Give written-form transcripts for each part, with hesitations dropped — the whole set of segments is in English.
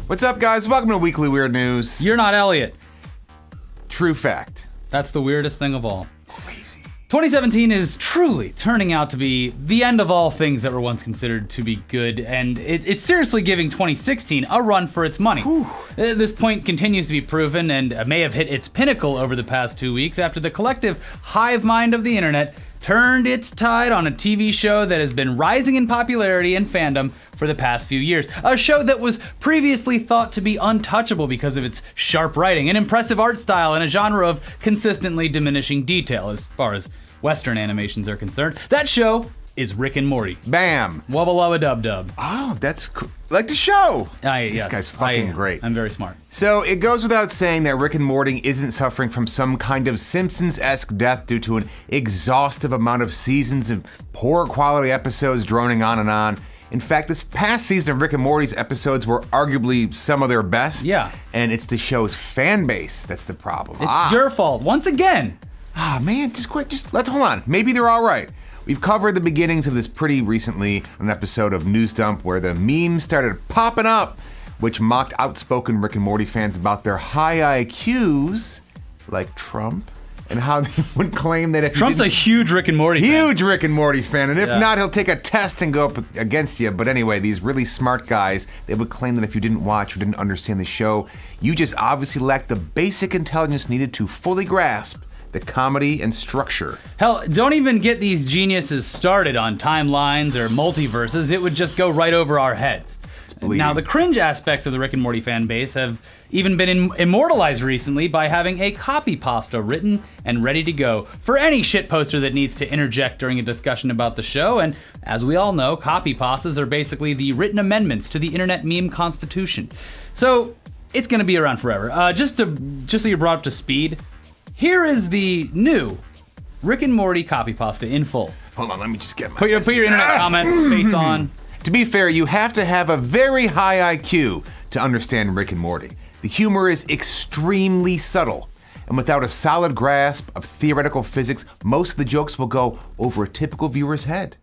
What's up, guys? Welcome to Weekly Weird News. You're not Elliot. True fact. That's the weirdest thing of all. Crazy. 2017 is truly turning out to be the end of all things that were once considered to be good, and it's seriously giving 2016 a run for its money. This point continues to be proven and may have hit its pinnacle over the past 2 weeks after the collective hive mind of the internet turned its tide on a TV show that has been rising in popularity and fandom for the past few years. A show that was previously thought to be untouchable because of its sharp writing, an impressive art style, and a genre of consistently diminishing detail as far as Western animations are concerned. That show is Rick and Morty. Bam. Wubba lubba dub dub. Oh, that's cool. Like the show. This guy's fucking great. I'm very smart. So it goes without saying that Rick and Morty isn't suffering from some kind of Simpsons-esque death due to an exhaustive amount of seasons of poor quality episodes droning on and on. In fact, this past season of Rick and Morty's episodes were arguably some of their best. Yeah. And it's the show's fan base that's the problem. It's your fault, once again. Man, hold on. Maybe they're all right. We've covered the beginnings of this pretty recently on an episode of News Dump where the memes started popping up, which mocked outspoken Rick and Morty fans about their high IQs, like Trump, and how they would claim that if Trump's a huge Rick and Morty fan. Huge Rick and Morty fan, and if not, he'll take a test and go up against you. But anyway, these really smart guys, they would claim that if you didn't watch or didn't understand the show, you just obviously lacked the basic intelligence needed to fully grasp the comedy and structure. Hell, don't even get these geniuses started on timelines or multiverses. It would just go right over our heads. Now, the cringe aspects of the Rick and Morty fan base have even been immortalized recently by having a copy pasta written and ready to go for any shit poster that needs to interject during a discussion about the show. And as we all know, copy pastas are basically the written amendments to the internet meme constitution. So it's going to be around forever. Just so you're brought up to speed, here is the new Rick and Morty copy pasta in full. Hold on, let me just get my... Put your internet comment face on. To be fair, you have to have a very high IQ to understand Rick and Morty. The humor is extremely subtle, and without a solid grasp of theoretical physics, most of the jokes will go over a typical viewer's head.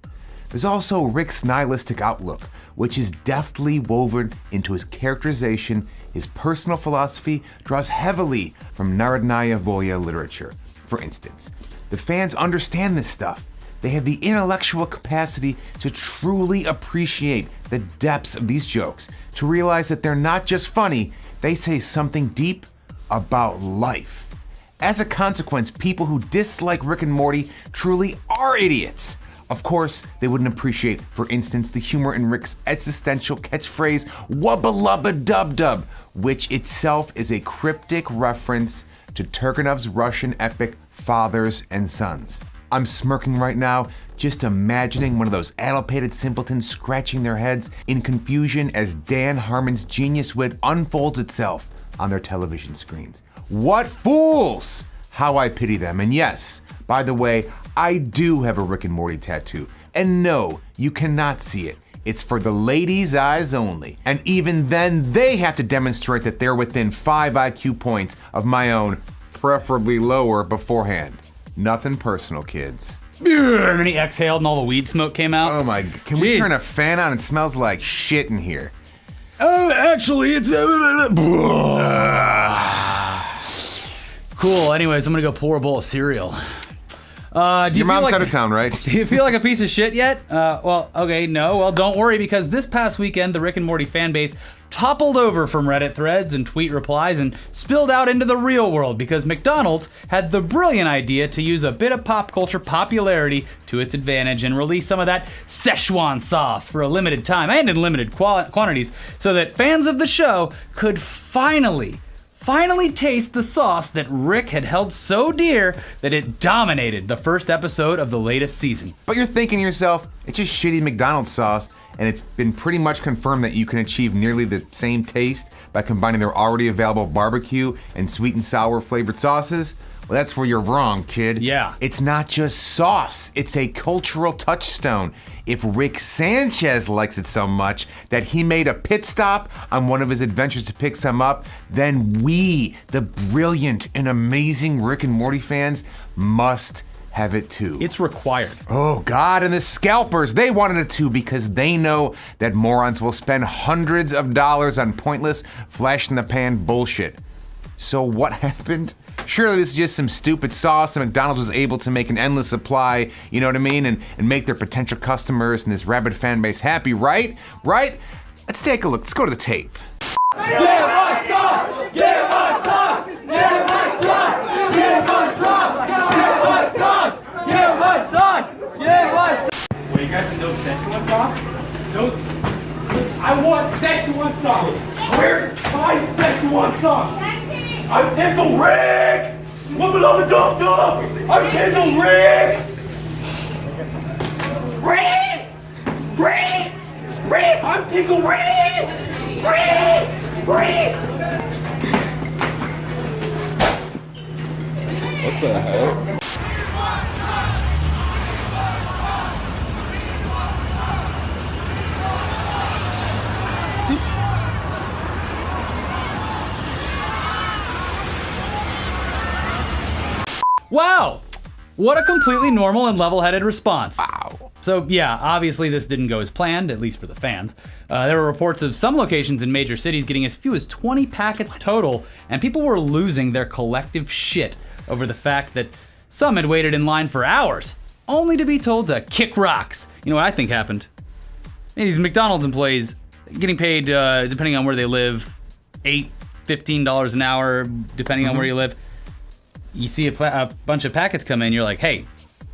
There's also Rick's nihilistic outlook, which is deftly woven into his characterization. His personal philosophy draws heavily from Narodnaya Volya literature. For instance, the fans understand this stuff. They have the intellectual capacity to truly appreciate the depths of these jokes, to realize that they're not just funny, they say something deep about life. As a consequence, people who dislike Rick and Morty truly are idiots. Of course, they wouldn't appreciate, for instance, the humor in Rick's existential catchphrase, Wubba Lubba Dub Dub, which itself is a cryptic reference to Turgenov's Russian epic Fathers and Sons. I'm smirking right now, just imagining one of those addle-pated simpletons scratching their heads in confusion as Dan Harmon's genius wit unfolds itself on their television screens. What fools! How I pity them. And yes, by the way, I do have a Rick and Morty tattoo. And no, you cannot see it. It's for the ladies' eyes only. And even then, they have to demonstrate that they're within 5 IQ points of my own, preferably lower, beforehand. Nothing personal, kids. And then he exhaled and all the weed smoke came out. Oh my, can we turn a fan on? It smells like shit in here. Oh, actually, it's... Cool, anyways, I'm gonna go pour a bowl of cereal. Your mom's out of town, right? Do you feel like a piece of shit yet? Well, okay, no. Well, don't worry, because this past weekend, the Rick and Morty fan base toppled over from Reddit threads and tweet replies and spilled out into the real world because McDonald's had the brilliant idea to use a bit of pop culture popularity to its advantage and release some of that Szechuan sauce for a limited time and in limited quantities so that fans of the show could finally taste the sauce that Rick had held so dear that it dominated the first episode of the latest season. But you're thinking to yourself, it's just shitty McDonald's sauce, and it's been pretty much confirmed that you can achieve nearly the same taste by combining their already available barbecue and sweet and sour flavored sauces. Well, that's where you're wrong, kid. Yeah. It's not just sauce, it's a cultural touchstone. If Rick Sanchez likes it so much that he made a pit stop on one of his adventures to pick some up, then we, the brilliant and amazing Rick and Morty fans, must have it too. It's required. Oh God, and the scalpers, they wanted it too because they know that morons will spend hundreds of dollars on pointless flash in the pan bullshit. So what happened? Surely this is just some stupid sauce and McDonald's was able to make an endless supply, you know what I mean? And make their potential customers and this rabid fan base happy, right? Right? Let's take a look. Let's go to the tape. Give us sauce! Give us sauce! Give us sauce! Give us sauce! Give us sauce! Give us sauce! Give us sauce! Well, you guys know Szechuan sauce? No. I want Szechuan sauce. Where's my Szechuan sauce? I'm Pickle Rick! One below the dump dump! I'm Pickle Rick! Rick! Rick! Rick! I'm Pickle Rick! Rick! Rick! What the hell? Wow! What a completely normal and level-headed response. Wow. So yeah, obviously this didn't go as planned, at least for the fans. There were reports of some locations in major cities getting as few as 20 packets total, and people were losing their collective shit over the fact that some had waited in line for hours, only to be told to kick rocks. You know what I think happened? These McDonald's employees getting paid, depending on where they live, $8, $15 an hour, depending on where you live. You see a bunch of packets come in, you're like, hey,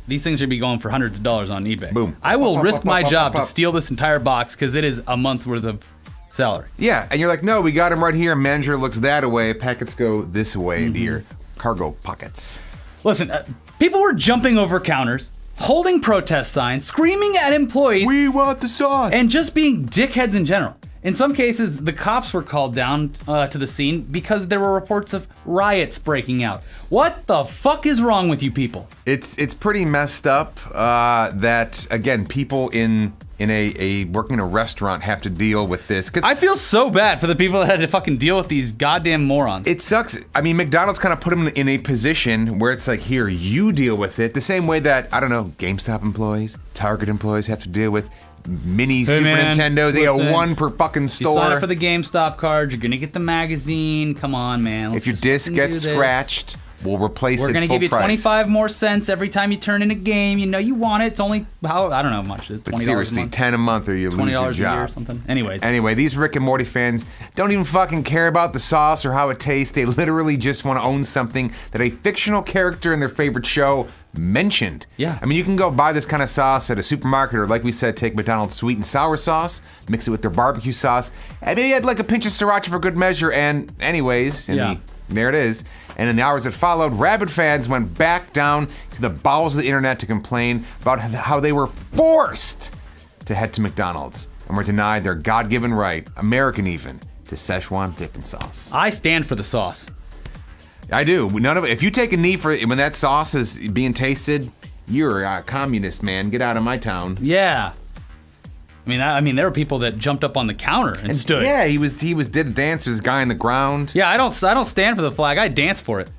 these things should be going for hundreds of dollars on eBay. Boom. I will risk my job to steal this entire box because it is a month's worth of salary. Yeah, and you're like, no, we got them right here. Manager looks that way. Packets go this way into your cargo pockets. Listen, people were jumping over counters, holding protest signs, screaming at employees, We want the sauce. and just being dickheads in general. In some cases, the cops were called down to the scene because there were reports of riots breaking out. What the fuck is wrong with you people? It's pretty messed up that, again, people in a working in a restaurant have to deal with this. 'Cause I feel so bad for the people that had to fucking deal with these goddamn morons. it sucks. I mean, McDonald's kind of put them in a position where it's like, here, you deal with it. The same way that, I don't know, GameStop employees, Target employees have to deal with mini Super man, Nintendos. They got listen, one per fucking If you sign store. up for the GameStop card, you're gonna get the magazine. Come on, man. Let's If your just disc fucking gets do this. scratched, we'll replace We're it gonna full give you price. 25 more cents every time you turn in a game. You know you want it. It's only I don't know how much it is. But $20 seriously, a month, 10 a month or you lose your $20 a year or job. something. Anyways, Anyway, these Rick and Morty fans don't even fucking care about the sauce or how it tastes. They literally just want to own something that a fictional character in their favorite show mentioned. Yeah. I mean, you can go buy this kind of sauce at a supermarket, or like we said, take McDonald's sweet and sour sauce, mix it with their barbecue sauce, and maybe add like a pinch of sriracha for good measure. And anyways, there it is. And in the hours that followed, rabid fans went back down to the bowels of the internet to complain about how they were forced to head to McDonald's and were denied their God-given right, American even, to Szechuan dipping sauce. I stand for the sauce. I do. None of it. If you take a knee for when that sauce is being tasted, you're a communist, man. Get out of my town. Yeah. I mean, there were people that jumped up on the counter and stood. Yeah, he did a dance. There's a guy on the ground. Yeah, I don't stand for the flag. I dance for it.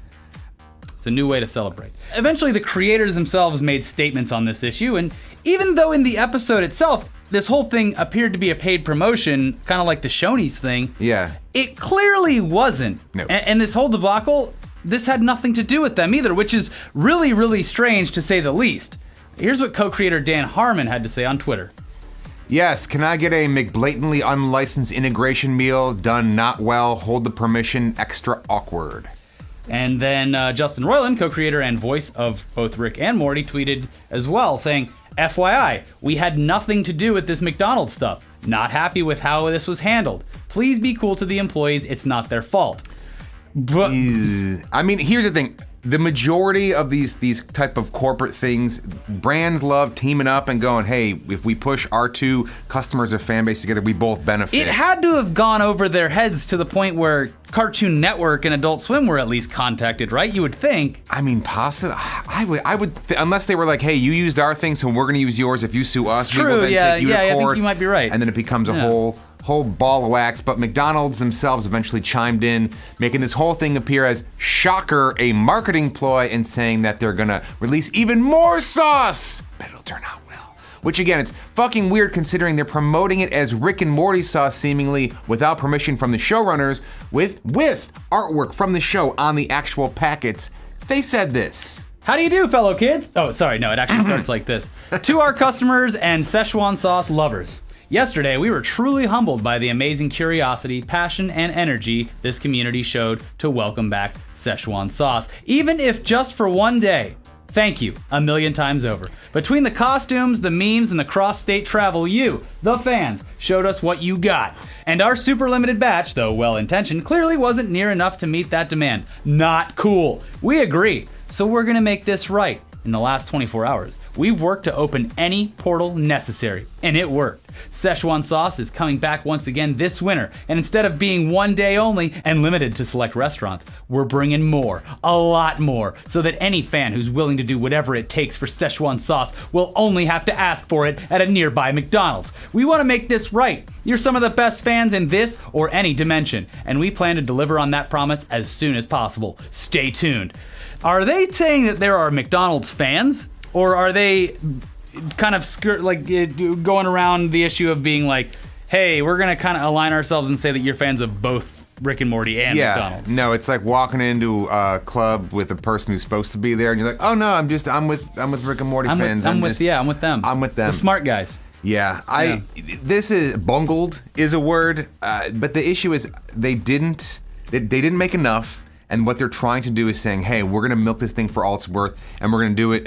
It's a new way to celebrate. Eventually, the creators themselves made statements on this issue, and even though in the episode itself, this whole thing appeared to be a paid promotion, kind of like the Shoney's thing, Yeah. it clearly wasn't. No. And this whole debacle, this had nothing to do with them either, which is really, really strange to say the least. Here's what co-creator Dan Harmon had to say on Twitter. Yes, can I get a McBlatantly unlicensed integration meal done not well, hold the permission, extra awkward? And then Justin Roiland, co-creator and voice of both Rick and Morty, tweeted as well, saying, FYI, we had nothing to do with this McDonald's stuff. Not happy with how this was handled. Please be cool to the employees, it's not their fault. But I mean, here's the thing. The majority of these type of corporate things, brands love teaming up and going, hey, if we push our two customers or fan base together, we both benefit. it had to have gone over their heads to the point where Cartoon Network and Adult Swim were at least contacted, right? You would think. I mean, possibly. I would, unless they were like, hey, you used our thing, so we're going to use yours. If you sue us, It's we will true, then yeah, take you to I court. think you might be right. And then it becomes a Yeah. whole whole ball of wax, but McDonald's themselves eventually chimed in, making this whole thing appear as, shocker, a marketing ploy, and saying that they're gonna release even more sauce, but it'll turn out well. Which again, it's fucking weird considering they're promoting it as Rick and Morty sauce seemingly without permission from the showrunners, with artwork from the show on the actual packets. They said this. How do you do, fellow kids? Oh, sorry, no, it actually starts like this. To our customers and Szechuan sauce lovers. Yesterday, we were truly humbled by the amazing curiosity, passion, and energy this community showed to welcome back Szechuan sauce, even if just for one day. Thank you, a million times over. Between the costumes, the memes, and the cross-state travel, you, the fans, showed us what you got. And our super limited batch, though well-intentioned, clearly wasn't near enough to meet that demand. Not cool. We agree. So we're gonna make this right. In the last 24 hours, we've worked to open any portal necessary, and it worked. Szechuan sauce is coming back once again this winter, and instead of being one day only and limited to select restaurants, we're bringing more, a lot more, so that any fan who's willing to do whatever it takes for Szechuan sauce will only have to ask for it at a nearby McDonald's. We want to make this right. You're some of the best fans in this or any dimension, and we plan to deliver on that promise as soon as possible. Stay tuned. Are they saying that there are McDonald's fans? Or are they kind of going around the issue of being like, hey, we're going to kind of align ourselves and say that you're fans of both Rick and Morty and McDonald's? No, it's like walking into a club with a person who's supposed to be there, and you're like, oh no, I'm with Rick and Morty fans. I'm with them. I'm with them. The smart guys. Yeah, this is bungled is a word, but the issue is they didn't make enough. And what they're trying to do is saying, hey, we're gonna milk this thing for all it's worth, and we're gonna do it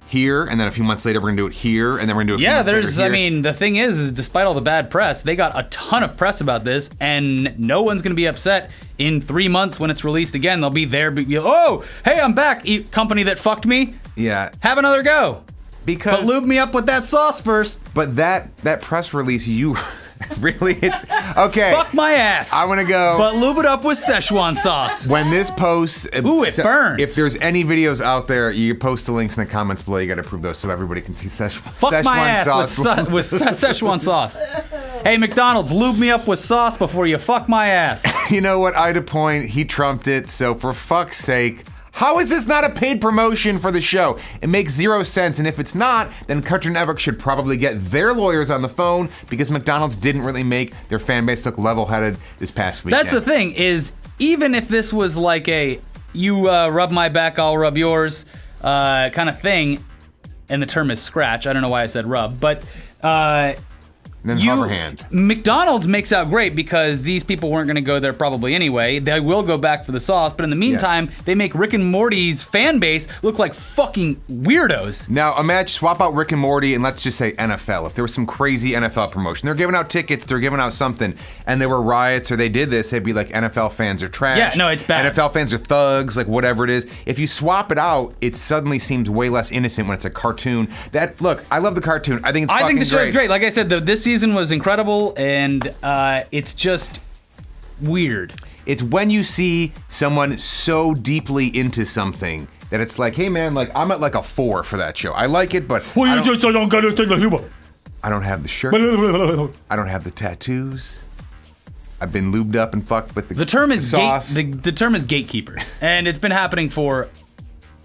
here, and then a few months later we're gonna do it here, and then we're gonna do it a few months later here. I mean, the thing is despite all the bad press, they got a ton of press about this, and no one's gonna be upset in 3 months when it's released again. They'll be there, oh, hey, I'm back, company that fucked me. Yeah. Have another go. But lube me up with that sauce first. But that press release, you... Really? It's okay. Fuck my ass. I'm gonna go. But lube it up with Szechuan sauce. When this posts, ooh, it burns. If there's any videos out there, you post the links in the comments below. You gotta approve those so everybody can see Szechuan sauce. With Szechuan sauce. Hey, McDonald's, lube me up with sauce before you fuck my ass. You know what? Ida Point, he trumped it. So for fuck's sake. How is this not a paid promotion for the show? It makes zero sense, and if it's not, then Cartoon Network should probably get their lawyers on the phone because McDonald's didn't really make their fan base look level-headed this past weekend. That's the thing, is even if this was like a you rub my back, I'll rub yours kind of thing, and the term is scratch, I don't know why I said rub, but and then hover hand. McDonald's makes out great because these people weren't going to go there probably anyway. They will go back for the sauce, but in the meantime, they make Rick and Morty's fan base look like fucking weirdos. Now, swap out Rick and Morty and let's just say NFL. If there was some crazy NFL promotion, they're giving out tickets, they're giving out something, and there were riots or they did this, they'd be like, NFL fans are trash. Yeah, no, it's bad. NFL fans are thugs, like whatever it is. If you swap it out, it suddenly seems way less innocent when it's a cartoon. Look, I love the cartoon. I think it's fucking great. I think the show is great. Like I said, this season was incredible, and it's just weird. It's when you see someone so deeply into something that it's like, hey man, like I'm at like a 4 for that show. I like it, but well, you just don't get the humor. I don't have the shirt. I don't have the tattoos. I've been lubed up and fucked with the term is sauce. The term is gatekeepers, and it's been happening for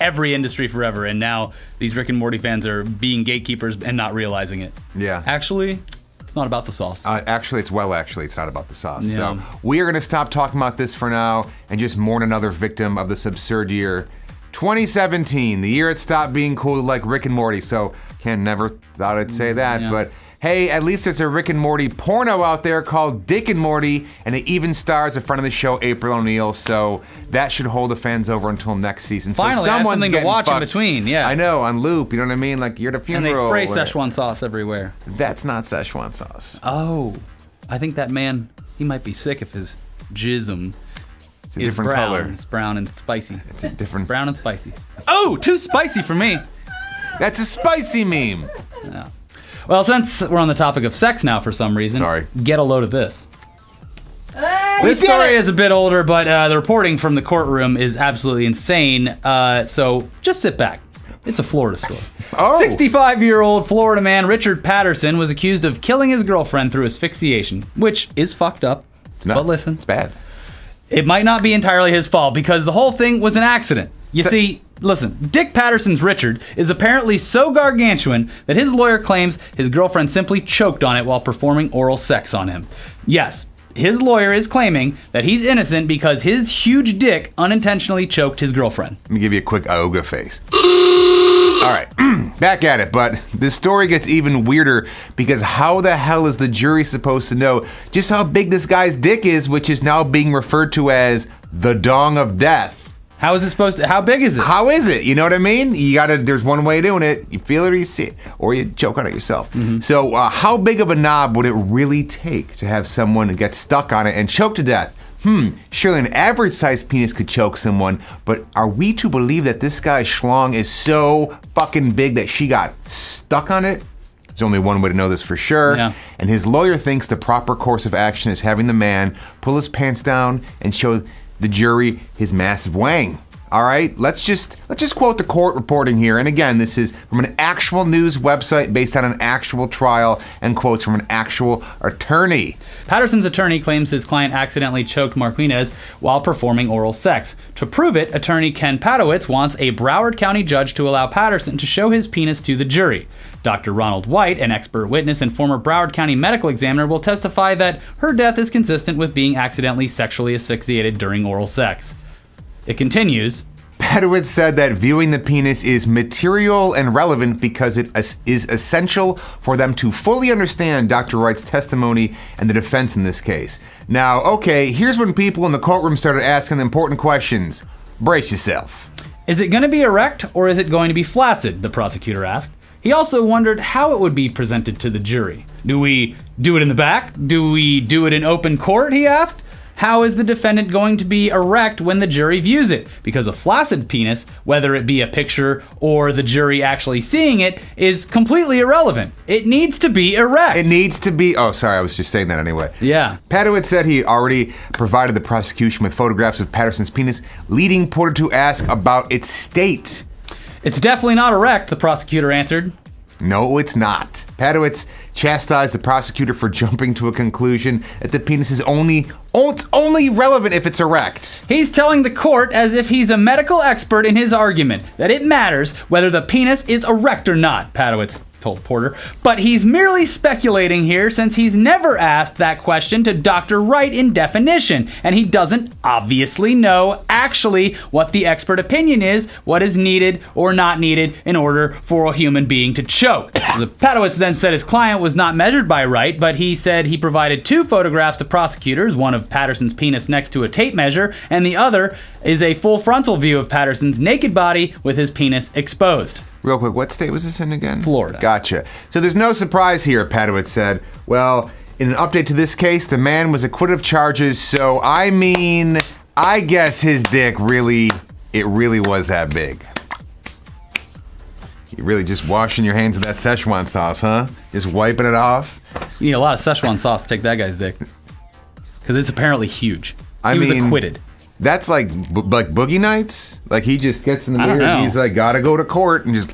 every industry forever, and now these Rick and Morty fans are being gatekeepers and not realizing it. Yeah. Actually, it's not about the sauce. Actually, it's not about the sauce. Yeah. So we are going to stop talking about this for now and just mourn another victim of this absurd year. 2017, the year it stopped being cool like Rick and Morty. So, never thought I'd say that, but hey, at least there's a Rick and Morty porno out there called Dick and Morty, and it even stars a friend of the show, April O'Neil, so that should hold the fans over until next season. Finally, so someone's something to watch in between, yeah. I know, on loop, you know what I mean? Like, you're at a funeral. And they spray Szechuan sauce everywhere. That's not Szechuan sauce. Oh, I think that man, he might be sick if his jism it's a different color. It's brown and spicy. It's a different... Brown and spicy. Oh, too spicy for me. That's a spicy meme. Yeah. Well, since we're on the topic of sex now for some reason, get a load of this. This story is a bit older, but the reporting from the courtroom is absolutely insane, so just sit back. It's a Florida story. Oh. 65-year-old Florida man Richard Patterson was accused of killing his girlfriend through asphyxiation, which is fucked up. Nuts. But listen, It's bad. it might not be entirely his fault because the whole thing was an accident. You see, listen, Dick Patterson's Richard is apparently so gargantuan that his lawyer claims his girlfriend simply choked on it while performing oral sex on him. Yes, his lawyer is claiming that he's innocent because his huge dick unintentionally choked his girlfriend. Let me give you a quick Aoga face. All right, back at it, but this story gets even weirder because how the hell is the jury supposed to know just how big this guy's dick is, which is now being referred to as the dong of death? How is it supposed to, how big is it? How is it? You know what I mean? There's one way of doing it. You feel it or you see it, or you choke on it yourself. So how big of a knob would it really take to have someone get stuck on it and choke to death? Surely an average sized penis could choke someone, but are we to believe that this guy's schlong is so fucking big that she got stuck on it? There's only one way to know this for sure. Yeah. And his lawyer thinks the proper course of action is having the man pull his pants down and show the jury his massive wang. All right, let's just quote the court reporting here. And again, this is from an actual news website based on an actual trial and quotes from an actual attorney. Patterson's attorney claims his client accidentally choked Marquinez while performing oral sex. To prove it, attorney Ken Padowitz wants a Broward County judge to allow Patterson to show his penis to the jury. Dr. Ronald White, an expert witness and former Broward County medical examiner, will testify that her death is consistent with being accidentally sexually asphyxiated during oral sex. It continues. Padowitz said that viewing the penis is material and relevant because it is essential for them to fully understand Dr. Wright's testimony and the defense in this case. Now, okay, here's when people in the courtroom started asking the important questions. Brace yourself. Is it going to be erect or is it going to be flaccid? The prosecutor asked. He also wondered how it would be presented to the jury. Do we do it in the back? Do we do it in open court? He asked. How is the defendant going to be erect when the jury views it? Because a flaccid penis, whether it be a picture or the jury actually seeing it, is completely irrelevant. It needs to be erect. It needs to be... Oh, sorry, I was just saying that anyway. Yeah. Padowitz said he already provided the prosecution with photographs of Patterson's penis, leading Porter to ask about its state. It's definitely not erect, the prosecutor answered. No, it's not. Padowitz chastised the prosecutor for jumping to a conclusion that the penis is it's only relevant if it's erect. He's telling the court, as if he's a medical expert in his argument, that it matters whether the penis is erect or not, Padowitz told Porter. But he's merely speculating here since he's never asked that question to Dr. Wright in definition, and he doesn't obviously know actually what the expert opinion is, what is needed or not needed in order for a human being to choke. Padowitz then said his client was not measured by Wright, but he said he provided 2 photographs to prosecutors, one of Patterson's penis next to a tape measure, and the other is a full frontal view of Patterson's naked body with his penis exposed. Real quick, what state was this in again? Florida. Gotcha. So there's no surprise here, Padowitz said. Well, in an update to this case, the man was acquitted of charges, so I guess his dick really was that big. You really just washing your hands of that Szechuan sauce, huh? Just wiping it off? You need a lot of Szechuan sauce to take that guy's dick. Because it's apparently huge. He was acquitted. That's like Boogie Nights? Like he just gets in the I don't mirror and know. he's like, gotta go to court and just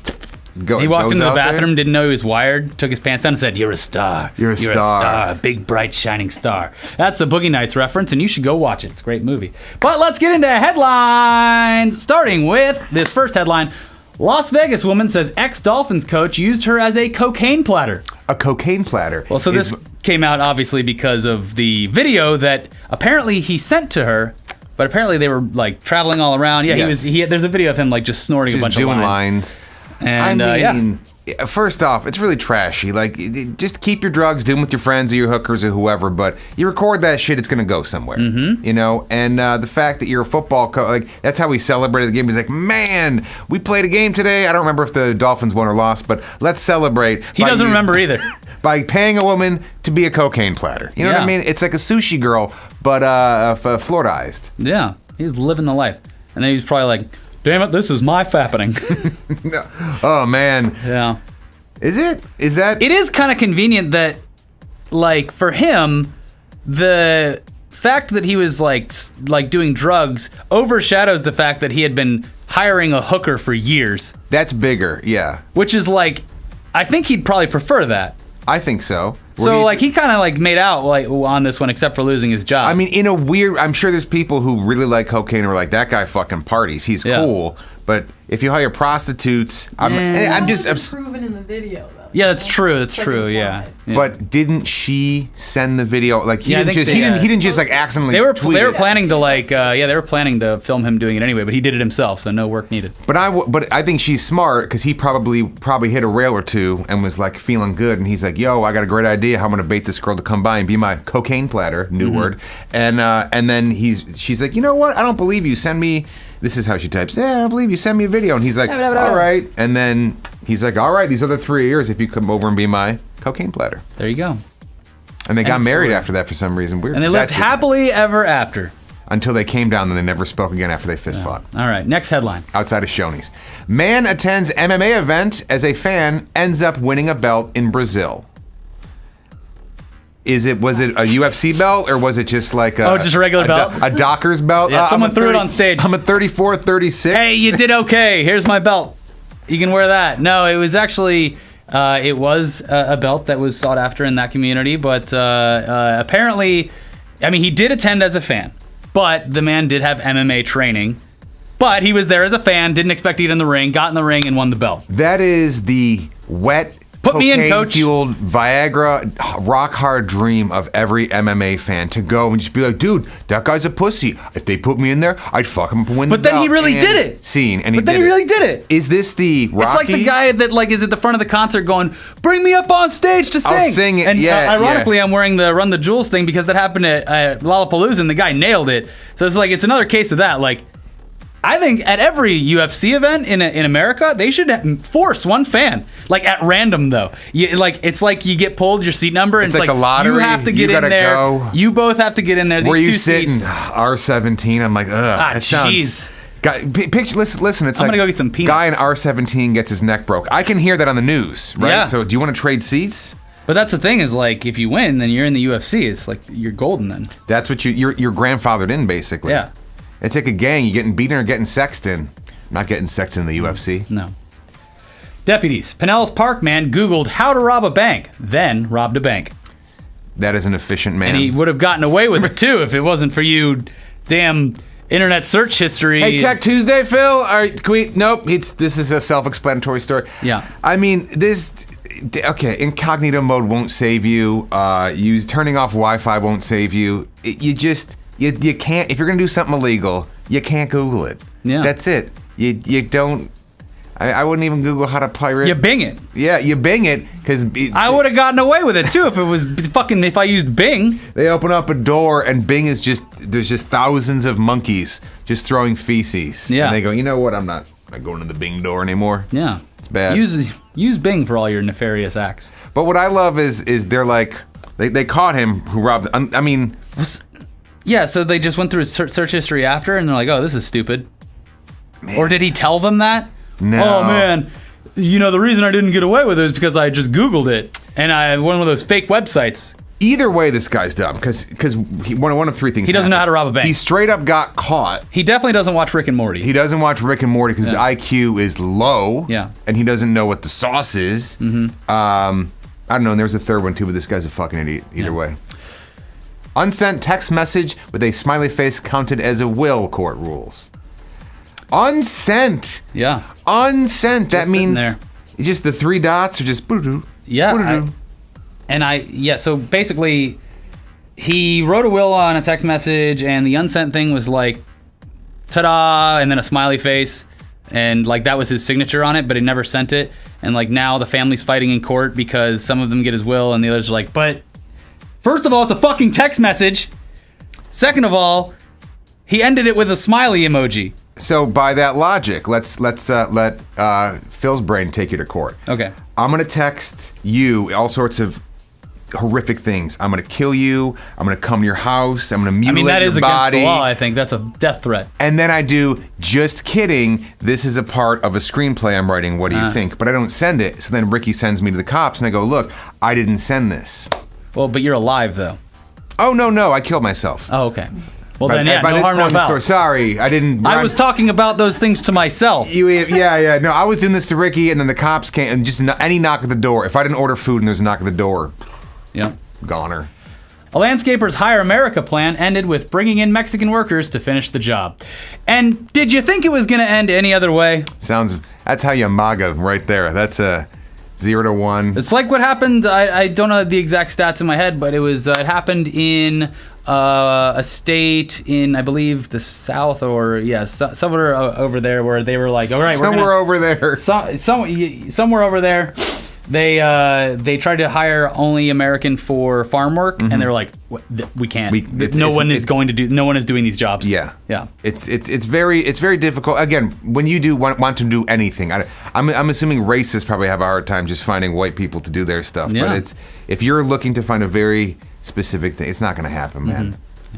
go. He walked goes into the out bathroom, there. didn't know he was wired, took his pants down and said, "You're a star. You're a star. A big, bright, shining star." That's a Boogie Nights reference, and you should go watch it. It's a great movie. But let's get into headlines, starting with this first headline. Las Vegas woman says ex-Dolphins coach used her as a cocaine platter. A cocaine platter. Well, so this came out obviously because of the video that apparently he sent to her, but apparently they were like traveling all around. Yeah, Yes. there's a video of him like just snorting a bunch doing of lines. lines. And First off, it's really trashy. Like, just keep your drugs, do them with your friends or your hookers or whoever. But you record that shit, it's gonna go somewhere. Mm-hmm. You know. And the fact that you're a football coach, like that's how we celebrated the game. He's like, man, we played a game today. I don't remember if the Dolphins won or lost, but let's celebrate. He doesn't remember either. By paying a woman to be a cocaine platter. You know what I mean? It's like a sushi girl, but Floridized. Yeah, he's living the life. And then he's probably like, damn it, this is my fappening. Oh, man. Yeah. Is it? Is that? It is kind of convenient that, like, for him, the fact that he was, like doing drugs overshadows the fact that he had been hiring a hooker for years. That's bigger, yeah. Which is like, I think he'd probably prefer that. I think so. So like he kind of like made out like on this one, except for losing his job. I mean, in a weird, I'm sure there's people who really like cocaine and are like, that guy fucking parties. He's cool. But if you hire prostitutes, I'm just proven in the video though. Yeah, that's true. That's true. Yeah. But didn't she send the video? Like he Yeah, I didn't think just they, he didn't just like accidentally. They were tweet it. planning to like they were planning to film him doing it anyway, but he did it himself, so no work needed. But I think she's smart because he probably hit a rail or two and was like feeling good, and he's like, "Yo, I got a great idea how I'm gonna bait this girl to come by and be my cocaine platter." New word. And then she's like, "You know what? I don't believe you. Send me." This is how she types. "Yeah, I don't believe you. Send me a video." And he's like, "All right." And then he's like, "All right, these other 3 years if you come over and be my cocaine platter." There you go. And they got married after that for some reason. Weird. And they lived happily ever after. Until they came down and they never spoke again after they fist fought. All right, next headline. Outside of Shoney's. Man attends MMA event as a fan, ends up winning a belt in Brazil. Was it a UFC belt or was it just like just a regular belt? A Dockers belt? Yeah, someone threw it on stage. I'm a 34, 36. Hey, you did okay. Here's my belt. You can wear that. No, it was actually it was a belt that was sought after in that community, but apparently, I mean, he did attend as a fan, but the man did have MMA training. But he was there as a fan, didn't expect to get in the ring, got in the ring, and won the belt. That is the wet, Put me in, coach. Fueled Viagra rock hard dream of every MMA fan to go and just be like, dude, that guy's a pussy. If they put me in there, I'd fuck him up and win the belt. But then he really did it. Scene, and but then he really did it. Is this the Rocky? It's like the guy that like is at the front of the concert going, "Bring me up on stage to sing." I'll sing it. And ironically, yeah. I'm wearing the Run the Jewels thing because that happened at Lollapalooza, and the guy nailed it. So it's like it's another case of that. Like, I think at every UFC event in America, they should force one fan, like at random though. It's like you get pulled your seat number, and it's like a lottery. You have to get in there. Go. You both have to get in there. These Where you two sitting? seats. R17. I'm like, ugh. That sounds. Picture, listen. It's I'm like gonna go get some peanuts. Guy in R17 gets his neck broke. I can hear that on the news, right? Yeah. So do you want to trade seats? But that's the thing is like if you win, then you're in the UFC. It's like you're golden then. That's what you're grandfathered in basically. Yeah. It's like a gang. You getting beaten or getting sexed in. Not getting sexed in the UFC. No. Deputies. Pinellas Park man Googled how to rob a bank, then robbed a bank. That is an efficient man. And he would have gotten away with it too if it wasn't for you damn internet search history. Hey, Tech Tuesday, Phil. All right, can we? Nope. This is a self-explanatory story. Yeah. I mean, incognito mode won't save you. Turning off Wi-Fi won't save you. You can't. If you're gonna do something illegal, you can't Google it. Yeah. That's it. You don't. I wouldn't even Google how to pirate. You Bing it. Yeah, you Bing it because I would have gotten away with it too if I used Bing. They open up a door and Bing is there's just thousands of monkeys just throwing feces. Yeah. And they go, you know what? I'm not going to the Bing door anymore. Yeah. It's bad. Use Bing for all your nefarious acts. But what I love is they're like they caught him who robbed. I mean. Yeah, so they just went through his search history after, and they're like, "Oh, this is stupid." Man. Or did he tell them that? No. Oh man, the reason I didn't get away with it is because I just Googled it, and I went on one of those fake websites. Either way, this guy's dumb because one of three things. He doesn't know how to rob a bank. He straight up got caught. He definitely doesn't watch Rick and Morty. He doesn't watch Rick and Morty because his IQ is low. Yeah. And he doesn't know what the sauce is. Mm-hmm. I don't know. And there's a third one too, but this guy's a fucking idiot. Either way. Unsent text message with a smiley face counted as a will, court rules. Unsent. Yeah. Unsent. That means there. Just the three dots or just boo-doo. Yeah. So basically, he wrote a will on a text message, and the unsent thing was like, ta-da, and then a smiley face, and like that was his signature on it, but he never sent it. And like now the family's fighting in court because some of them get his will, and the others are like, but first of all, it's a fucking text message. Second of all, he ended it with a smiley emoji. So by that logic, let's let Phil's brain take you to court. Okay. I'm gonna text you all sorts of horrific things. I'm gonna kill you. I'm gonna come to your house. I'm gonna mutilate that is your body. against the law. I think that's a death threat. And then I do, just kidding. This is a part of a screenplay I'm writing. What do you think? But I don't send it. So then Ricky sends me to the cops, and I go, look, I didn't send this. Well, but you're alive though. Oh no, I killed myself. Oh, okay. Well, then, yeah, no harm, no foul. Sorry, I didn't. I was talking about those things to myself. Yeah. No, I was doing this to Ricky, and then the cops came, and just any knock at the door. If I didn't order food and there's a knock at the door, Yeah. goner. A landscaper's Hire America plan ended with bringing in Mexican workers to finish the job. And did you think it was going to end any other way? That's how you MAGA right there. That's a 0 to 1. It's like what happened. I don't know the exact stats in my head, but it happened in a state in, I believe, the South, or somewhere over there, where they were like, all right, somewhere over there. Somewhere over there. They tried to hire only American for farm work, and they were like, we can't. No one is doing these jobs. Yeah. It's It's very difficult. Again, when you do want to do anything, I'm assuming racists probably have a hard time just finding white people to do their stuff. Yeah. But if you're looking to find a very specific thing, it's not going to happen, man.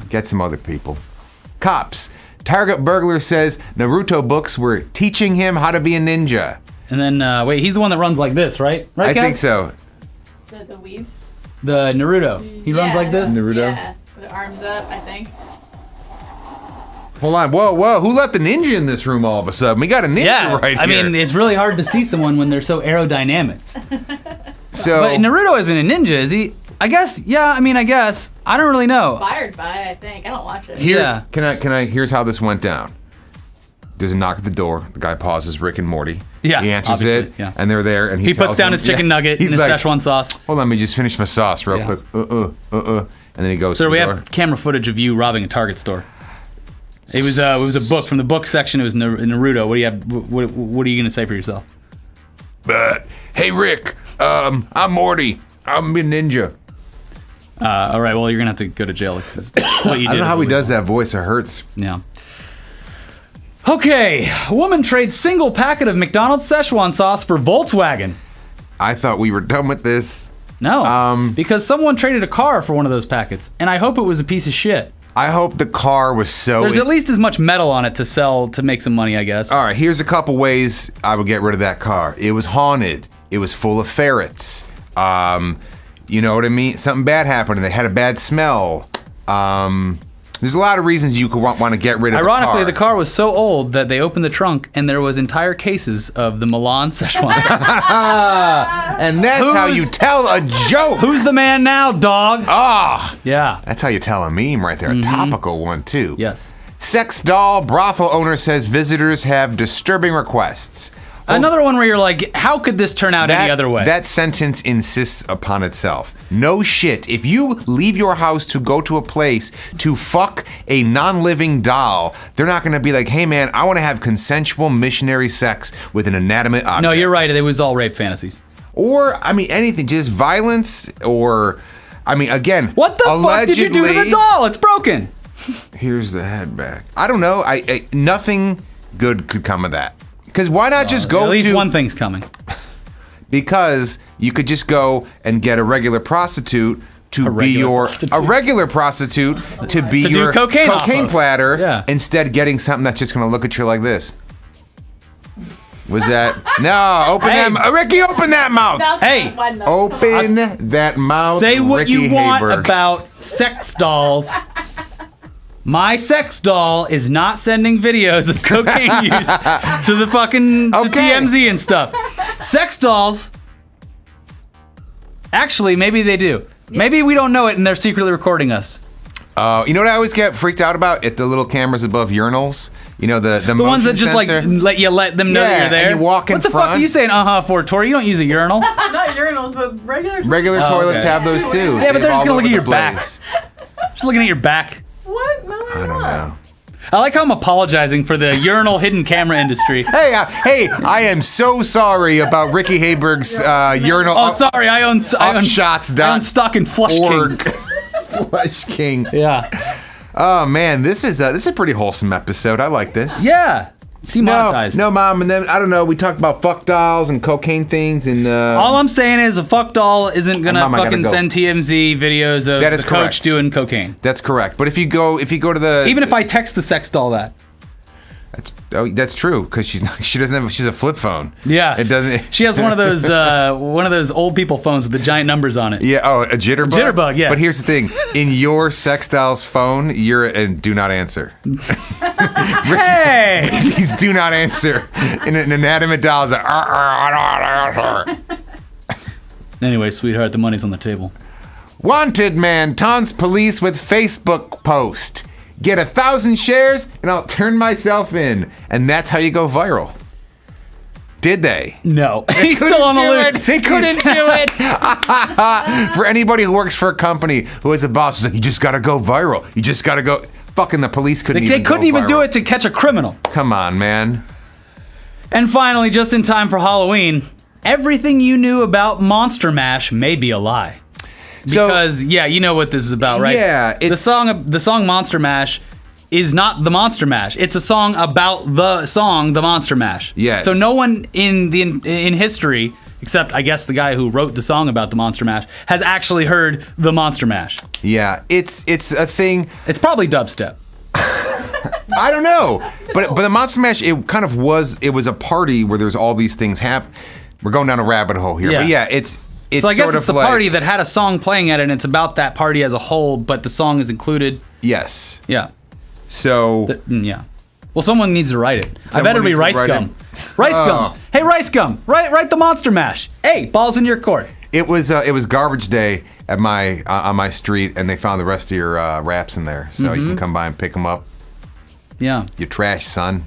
Get some other people. Cops. Target burglar says Naruto books were teaching him how to be a ninja. And then, wait, he's the one that runs like this, right? Right, I guys? think so. The weaves? The Naruto. He runs like this? Naruto? Yeah, with the arms up, I think. Hold on. Whoa. Who let the ninja in this room all of a sudden? We got a ninja right here. I mean, it's really hard to see someone when they're so aerodynamic. So, But Naruto isn't a ninja, is he? I guess, yeah, I guess. I don't really know. Inspired by it, I think. I don't watch it. Here's how this went down. There's a knock at the door. The guy pauses, Rick and Morty. Yeah, he answers obviously, it, yeah. and they're there, and He puts down his chicken nugget and his like, Szechuan sauce. Hold on, let me just finish my sauce real quick. And then he goes. So to we the door. have camera footage of you robbing a Target store. It was a book from the book section. It was Naruto. What do you have? What are you gonna say for yourself? Hey Rick, I'm Morty. I'm a ninja. All right. Well, you're gonna have to go to jail because what you did. I don't know how he does that voice. It hurts. Yeah. Okay, a woman trades single packet of McDonald's Szechuan sauce for Volkswagen. I thought we were done with this. No, because someone traded a car for one of those packets, and I hope it was a piece of shit. I hope the car was so... There's at least as much metal on it to sell to make some money, I guess. All right, here's a couple ways I would get rid of that car. It was haunted. It was full of ferrets. You know what I mean? Something bad happened, and they had a bad smell. There's a lot of reasons you could want to get rid of Ironically, the car was so old that they opened the trunk and there was entire cases of the Milan Szechuan sauce. And that's how you tell a joke. Who's the man now, dog? Ah, Yeah. that's how you tell a meme right there. A topical one, too. Yes. Sex doll brothel owner says visitors have disturbing requests. Another one where you're like, how could this turn out any other way? That sentence insists upon itself. No shit. If you leave your house to go to a place to fuck a non-living doll, they're not going to be like, hey man, I want to have consensual missionary sex with an inanimate object. No, you're right. It was all rape fantasies. Or, anything. Just violence or, again, What the fuck did you do to the doll? It's broken. Here's the head back. I don't know. Nothing good could come of that. Because why not just go to... At least one thing's coming. Because you could just go and get a regular prostitute to be your cocaine platter. Yeah. Instead, getting something that's just going to look at you like this. Was that... No, open that mouth. Ricky, open that mouth. Hey, Open that mouth, say what Ricky you want Hayberg. about sex dolls. My sex doll is not sending videos of cocaine use to the fucking to TMZ and stuff. Sex dolls, actually, maybe they do. Maybe we don't know it and they're secretly recording us. You know what I always get freaked out about? At the little cameras above urinals. You know, the ones that just sensor. like let them know that you're there. And you walk in what the front. fuck are you saying for, Tori? You don't use a urinal. Not urinals, but regular toilets. Regular toilets okay. have those too. Yeah, but they're just gonna look at your back. place. Just looking at your back. What? No, I don't know. I like how I'm apologizing for the urinal hidden camera industry. Hey, I am so sorry about Ricky Hayberg's urinal. Oh, sorry, I own Upshots. I own stock in Flush King. Flush King. Yeah. Oh man, this is a pretty wholesome episode. I like this. Yeah. Demonetized. No, Mom, and then I don't know. We talked about fuck dolls and cocaine things, and all I'm saying is a fuck doll isn't gonna Mom, I gotta fucking go. send TMZ videos of That is the coach correct. doing cocaine. That's correct. But if you go to the Even if I text the sex doll that. that's Oh, that's true because she doesn't have. She's a flip phone. Yeah, it doesn't. She has one of those old people phones with the giant numbers on it. Yeah. Oh, a jitterbug. Jitterbug. Yeah. But here's the thing: in your Sextile's phone, you're and do not answer. Hey, He's do not answer. In an inanimate doll is like. Anyway, sweetheart, the money's on the table. Wanted man taunts police with Facebook post. Get 1,000 shares and I'll turn myself in. And that's how you go viral. Did they? No, he's still on the loose. They couldn't do it. For anybody who works for a company who has a boss who's like, you just gotta go viral. You just gotta go. Fucking the police couldn't even They couldn't even do it to catch a criminal. Come on, man. And finally, just in time for Halloween, everything you knew about Monster Mash may be a lie. Because you know what this is about, right? Yeah, the song Monster Mash is not the Monster Mash. It's a song about the song The Monster Mash. Yes. So no one in history, except I guess the guy who wrote the song about the Monster Mash, has actually heard the Monster Mash. Yeah, it's a thing. It's probably dubstep. I don't know, but the Monster Mash, it kind of was. It was a party where there's all these things happen. We're going down a rabbit hole here, but yeah, it's. So I guess sort it's the of like, party that had a song playing at it, and it's about that party as a whole, but the song is included. Yes. Yeah. So. Yeah. Well, someone needs to write it. I better be needs to Rice write Gum. Rice Gum. Hey, Rice Gum. Write the Monster Mash. Hey, ball's in your court. It was garbage day at on my street, and they found the rest of your raps in there, so you can come by and pick them up. Yeah. You trash, son.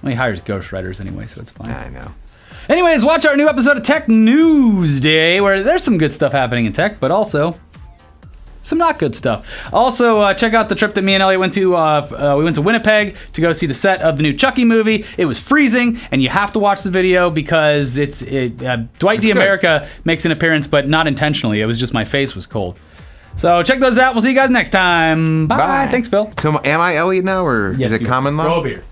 Well, he hires ghostwriters anyway, so it's fine. I know. Anyways, watch our new episode of Tech News Day, where there's some good stuff happening in tech, but also some not good stuff. Also, check out the trip that me and Elliot went to. We went to Winnipeg to go see the set of the new Chucky movie. It was freezing, and you have to watch the video because Dwight D. America makes an appearance, but not intentionally. It was just my face was cold. So check those out. We'll see you guys next time. Bye. Thanks, Phil. So am I Elliot now, or is it common law? Grow a beer.